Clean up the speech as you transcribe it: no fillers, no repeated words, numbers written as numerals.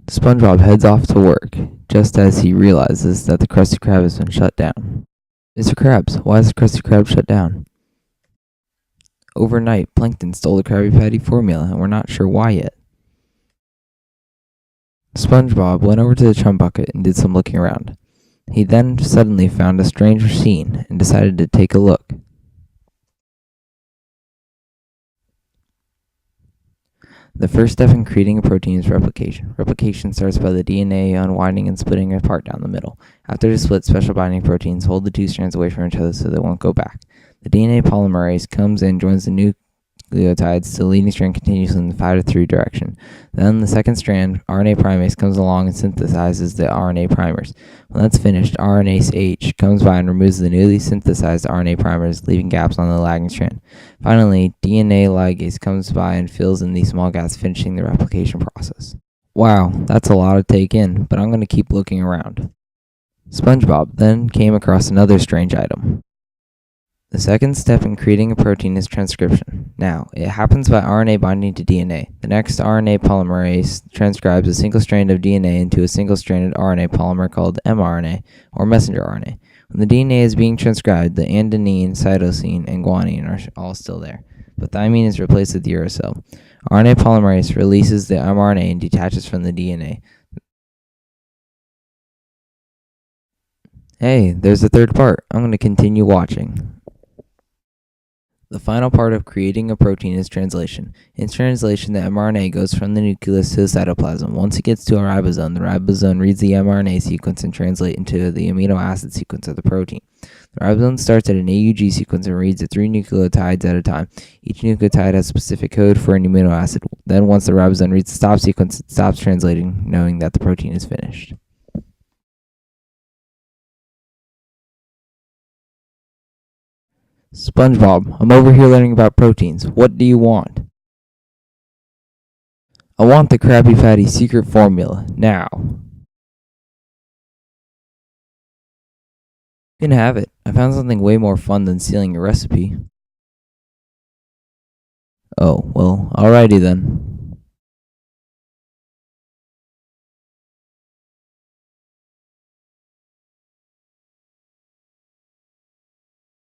SpongeBob heads off to work, just as he realizes that the Krusty Krab has been shut down. Mr. Krabs, why is the Krusty Krab shut down? Overnight, Plankton stole the Krabby Patty formula, and we're not sure why yet. SpongeBob went over to the chum bucket and did some looking around. He then suddenly found a strange machine and decided to take a look. The first step in creating a protein is replication. Replication starts by the DNA unwinding and splitting apart down the middle. After the split, special binding proteins hold the two strands away from each other so they won't go back. The DNA polymerase comes in, joins the nucleotides, the leading strand continues in the 5 to 3 direction. Then the second strand, RNA primase, comes along and synthesizes the RNA primers. When that's finished, RNase H comes by and removes the newly synthesized RNA primers, leaving gaps on the lagging strand. Finally, DNA ligase comes by and fills in these small gaps, finishing the replication process. Wow, that's a lot to take in, but I'm going to keep looking around. SpongeBob then came across another strange item. The second step in creating a protein is transcription. Now, it happens by RNA binding to DNA. The next RNA polymerase transcribes a single strand of DNA into a single-stranded RNA polymer called mRNA, or messenger RNA. When the DNA is being transcribed, the adenine, cytosine, and guanine are all still there, but thymine is replaced with uracil. RNA polymerase releases the mRNA and detaches from the DNA. Hey, there's the third part. I'm going to continue watching. The final part of creating a protein is translation. In translation, the mRNA goes from the nucleus to the cytoplasm. Once it gets to a ribosome, the ribosome reads the mRNA sequence and translates into the amino acid sequence of the protein. The ribosome starts at an AUG sequence and reads it 3 nucleotides at a time. Each nucleotide has a specific code for an amino acid. Then once the ribosome reads the stop sequence, it stops translating, knowing that the protein is finished. SpongeBob, I'm over here learning about proteins. What do you want? I want the Krabby Patty secret formula, now. You can have it. I found something way more fun than stealing your recipe. Oh, well, alrighty then.